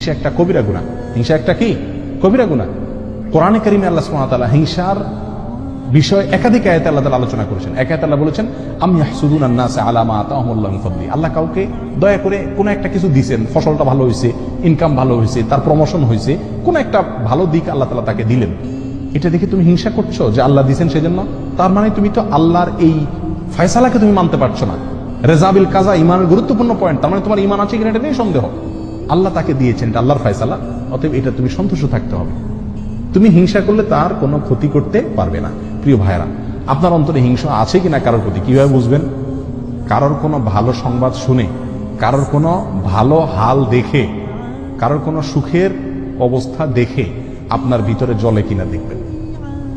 হিংসা একটা কবিরা গুনাহ। হিংসা একটা কি কবিরা গুনাহ। কোরআনে কারিমে আল্লাহ সুবহানাহু ওয়া তাআলা হিংসার বিষয় একাধিক আয়াতে আল্লাহ তাআলা আলোচনা করেছেন। এক আয়াতে আল্লাহ বলেছেন আম ইয়াহসুদুনান নাসা আলা মা আতাহুমুল্লাহু মিন ফাদলি। আল্লাহ কাউকে দয়া করে কোন একটা কিছু দিবেন, ফসলটা ভালো হয়েছে, ইনকাম ভালো হয়েছে, তার প্রমোশন হয়েছে, কোন একটা ভালো দিক আল্লাহ তাআলা তাকে দিলেন, এটা দেখে তুমি হিংসা করছো যে আল্লাহ দিয়েছেন সেজন্য? তার মানে তুমি তো আল্লাহর এই ফয়সালাকে তুমি মানতে পারছো না। রেজাবিল কাজা ইমানের গুরুত্বপূর্ণ পয়েন্ট। তার মানে তোমার ইমান আছে কিনা এটা নিয়ে সন্দেহ। আল্লাহ তাকে দিয়েছেন, এটা আল্লাহর ফয়সালা, অতএব এটা তুমি সন্তুষ্ট থাকতে হবে। তুমি হিংসা করলে তার কোনো ক্ষতি করতে পারবে না। প্রিয় ভাইরা, আপনার অন্তরে হিংসা আছে কিনা কারোর প্রতি কিভাবে বুঝবেন? কারোর কোনো ভালো সংবাদ শুনে, কারোর কোনো ভালো হাল দেখে, কারোর কোনো সুখের অবস্থা দেখে আপনার ভিতরে জ্বলে কিনা দেখবেন।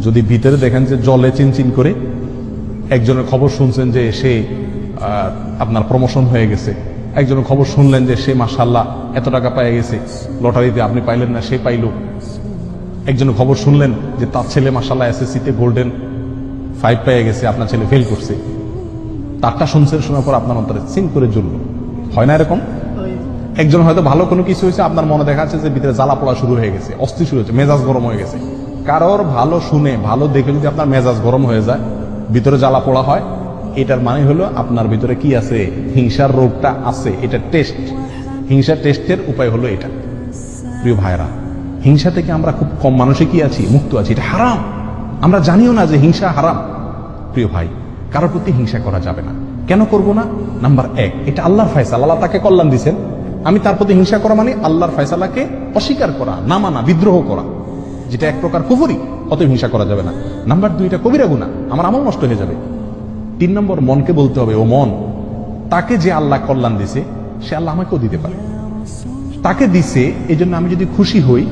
যদি ভিতরে দেখেন যে জ্বলে চিনচিন করে, একজনের খবর শুনছেন যে সে আপনার প্রমোশন হয়ে গেছে, একজনের খবর শুনলেন যে সে মাশাআল্লাহ এত টাকা পেয়ে গেছে, লটারিতে আপনি পাইলেন না সে পাইল, একজনের খবর শুনলেন যে তার ছেলে মাশাআল্লাহ এসএসসিতে গোল্ডেন 5 পেয়ে গেছে, আপনার ছেলে ফেল করছে, তারটা শুনছেন, শোনার পর আপনার অন্তরে সিং করে জ্বলল। হয় না এরকম? একজন হয়তো ভালো কোনো কিছু হয়েছে, আপনার মনে দেখা যাচ্ছে যে ভিতরে জ্বালা পোড়া শুরু হয়ে গেছে, অস্থির শুরু হয়েছে, মেজাজ গরম হয়ে গেছে। কারোর ভালো শুনে, ভালো দেখে যদি আপনার মেজাজ গরম হয়ে যায়, ভিতরে জ্বালা পোড়া হয়, এটার মানে হলো আপনার ভিতরে কি আছে? হিংসার রোগটা আছে। এটা টেস্ট। হিংসা টেস্টের উপায় হলো এটা। প্রিয় ভাইরা, হিংসা থেকে আমরা খুব কম মানুষে কি আছি? মুক্ত আছি। এটা হারাম। আমরা জানিও না যে হিংসা হারাম। প্রিয় ভাই, কারোর প্রতি হিংসা করা যাবে না। কেন করব না? নাম্বার 1, এটা আল্লাহর ফয়সালা, আল্লাহ তাকে কল্যাণ দিয়েছেন। আমি তার প্রতি হিংসা করা মানে আল্লাহর ফয়সালাকে অস্বীকার করা, না মানা, বিদ্রোহ করা, যেটা এক প্রকার কুফরি। অতএব হিংসা করা যাবে না। নাম্বার 2, এটা কবিরা গুনাহ, আমার আমল নষ্ট হয়ে যাবে। 3 নম্বর, মনকে বলতে হবে, ও মন, তাকে যে আল্লাহ কল্যাণ দিছে সে আল্লাহ আমাকেও দিতে পারে। তাকে দিছে, এই জন্য আমি যদি খুশি হই,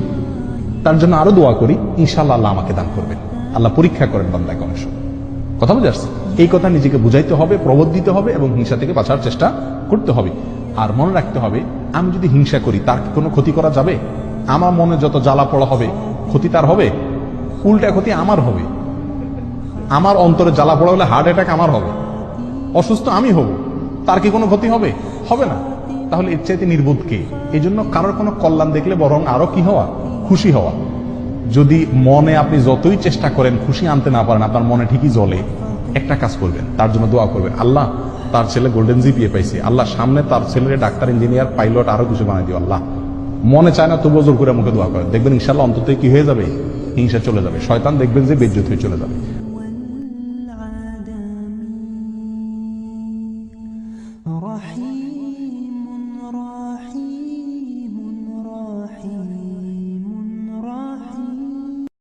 তার জন্য আরো দোয়া করি, ইনশাআল্লাহ আল্লাহ আমাকে দান করবেন। আল্লাহ পরীক্ষা করেন বান্দাকে অংশ। কথা বুঝে আসছে? এই কথা নিজেকে বুঝাইতে হবে, প্রবোধ দিতে হবে এবং হিংসা থেকে বাঁচার চেষ্টা করতে হবে। আর মনে রাখতে হবে, আমি যদি হিংসা করি তার কি কোনো ক্ষতি করা যাবে? আমার মনে যত জ্বালা পড়া হবে, ক্ষতি তার হবে? উল্টা ক্ষতি আমার হবে। আমার অন্তরে জ্বালা পড়া হলে হার্ট অ্যাটাক আমার হবে, অসুস্থ আমি হব, তার কি কোনো ক্ষতি হবে? হবে না। তাহলে এর চাইতে নির্বোধ কে? এই জন্য কারোর কোনো কল্যাণ দেখলে বরং আরো কি হওয়া? খুশি হওয়া। যদি মনে আপনি যতই চেষ্টা করেন খুশি আনতে না পারেন, আপনার মনে ঠিকই জ্বলে, একটা কাজ করবেন, তার জন্য দোয়া করবেন, আল্লাহ তার ছেলে গোল্ডেন জিপিএ পাইছে, আল্লাহ সামনে তার ছেলের ডাক্তার, ইঞ্জিনিয়ার, পাইলট, আরো কিছু বানাই দিও আল্লাহ। মনে চায় না তবুও জোর করে মুখে দোয়া করেন, দেখবেন ইনশাআল্লাহ অন্তত কি হয়ে যাবে? হিংসা চলে যাবে। শয়তান দেখবেন যে বেজ্জত হয়ে চলে যাবে।